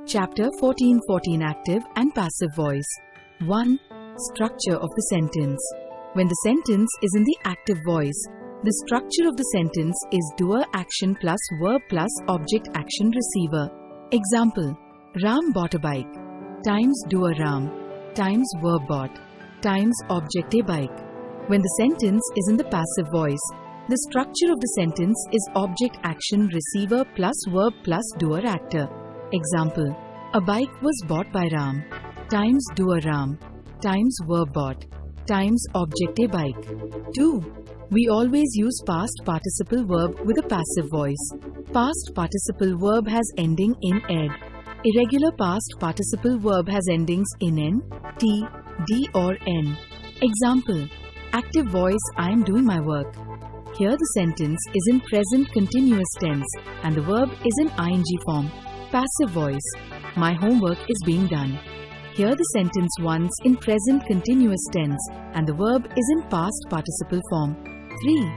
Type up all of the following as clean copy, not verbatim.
Chapter 14 Active and Passive Voice. 1. Structure of the sentence. When the sentence is in the active voice, the structure of the sentence is doer action plus verb plus object action receiver. Example: Ram bought a bike. Times doer Ram times verb bought times object a bike. When the sentence is in the passive voice, the structure of the sentence is object action receiver plus verb plus doer actor. Example: a bike was bought by Ram times doer Ram times verb bought times object a bike. 2. We always use past participle verb with a passive voice. Past participle verb has ending in ed. Irregular past participle verb has endings in n, t, d or n. Example: active voice, I am doing my work. Here the sentence is in present continuous tense and the verb is in ing form. Passive voice, my homework is being done. Here the sentence once in present continuous tense and the verb is in past participle form. 3.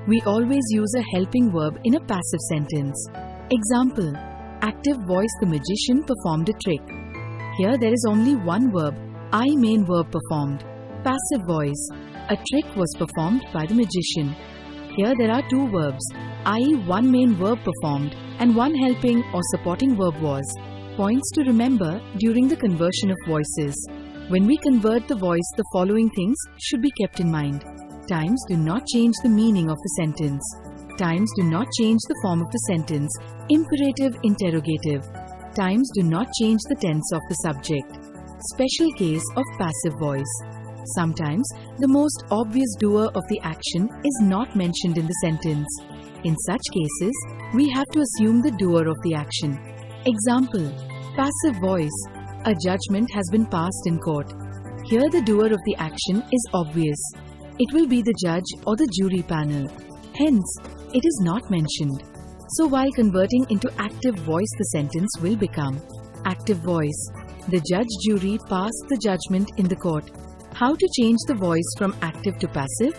We always use a helping verb in a passive sentence. Example: active voice, the magician performed a trick. Here there is only one verb, I main verb performed. Passive voice, a trick was performed by the magician. Here there are two verbs, i.e. one main verb performed and one helping or supporting verb was. Points to remember during the conversion of voices. When we convert the voice, the following things should be kept in mind. Times do not change the meaning of the sentence. Times do not change the form of the sentence, imperative, interrogative. Times do not change the tense of the subject. Special case of passive voice. Sometimes the most obvious doer of the action is not mentioned in the sentence. In such cases, we have to assume the doer of the action. Example: passive voice, a judgment has been passed in court. Here the doer of the action is obvious. It will be the judge or the jury panel. Hence, it is not mentioned. So while converting into active voice, the sentence will become active voice. The judge-jury passed the judgment in the court. How to change the voice from active to passive?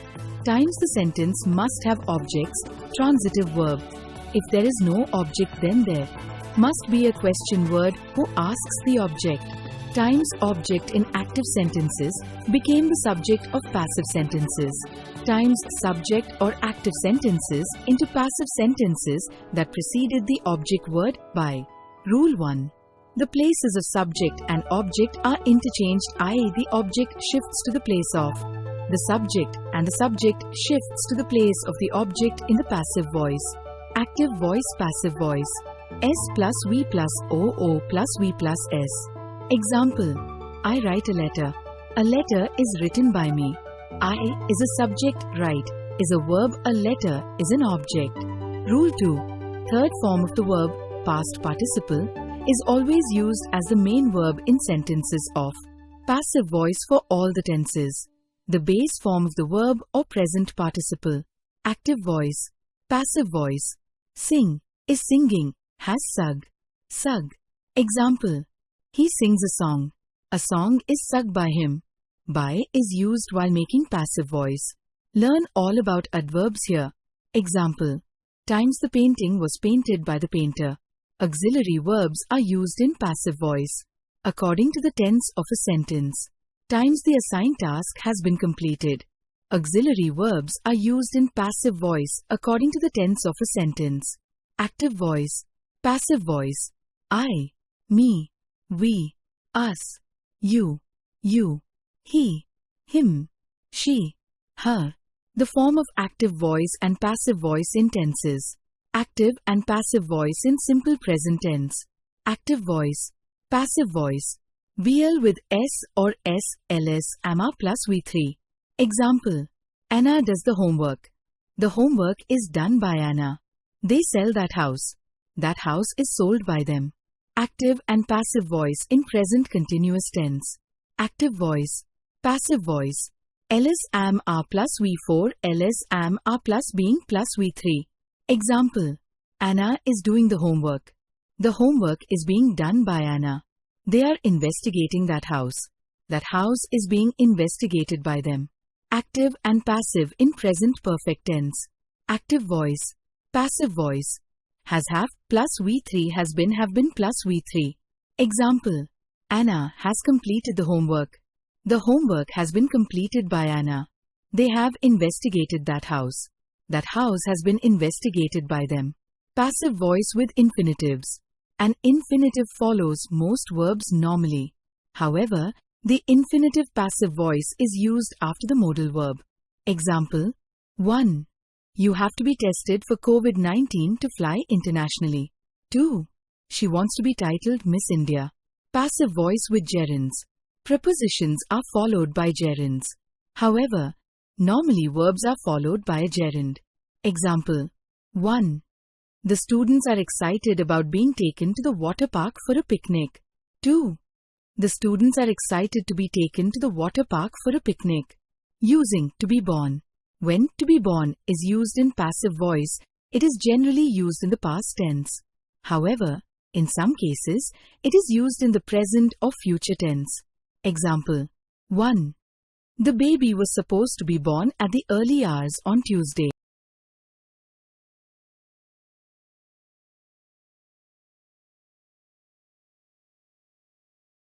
Times the sentence must have objects, transitive verb. If there is no object, then there must be a question word who asks the object. Times object in active sentences became the subject of passive sentences. Times subject or active sentences into passive sentences that preceded the object word by. Rule 1. The places of subject and object are interchanged, i.e. the object shifts to the place of the subject and the subject shifts to the place of the object in the passive voice. Active voice, passive voice. S plus V plus O plus V plus S. Example: I write a letter. A letter is written by me. I is a subject, write is a verb, a letter is an object. Rule 2. Third form of the verb, past participle, is always used as the main verb in sentences of passive voice for all the tenses. The base form of the verb or present participle. Active voice, passive voice. Sing is singing, has sung, sung. Example: he sings a song. A song is sung by him. By is used while making passive voice. Learn all about adverbs here. Example: times the painting was painted by the painter. Auxiliary verbs are used in passive voice according to the tense of a sentence. Times the assigned task has been completed. Auxiliary verbs are used in passive voice according to the tense of a sentence. Active voice, passive voice. I, me, we, us, you, he, him, she, her. The form of active voice and passive voice in tenses. Active and passive voice in simple present tense. Active voice, passive voice. VL with S or S, LS, AMA plus V3. Example: Anna does the homework. The homework is done by Anna. They sell that house. That house is sold by them. Active and passive voice in present continuous tense. Active voice, passive voice. LS am A plus V4, LS am A plus being plus V3. Example: Anna is doing the homework. The homework is being done by Anna. They are investigating that house. That house is being investigated by them. Active and passive in present perfect tense. Active voice, passive voice. Has have plus V3 has been have been plus V3. Example: Anna has completed the homework. The homework has been completed by Anna. They have investigated that house. That house has been investigated by them. Passive voice with infinitives. An infinitive follows most verbs normally. However, the infinitive passive voice is used after the modal verb. Example: 1. You have to be tested for COVID-19 to fly internationally. 2. She wants to be titled Miss India. Passive voice with gerunds. Prepositions are followed by gerunds. However, normally verbs are followed by a gerund. Example: 1. The students are excited about being taken to the water park for a picnic. 2. The students are excited to be taken to the water park for a picnic. Using to be born. When to be born is used in passive voice, it is generally used in the past tense. However, in some cases, it is used in the present or future tense. Example: 1. The baby was supposed to be born at the early hours on Tuesday.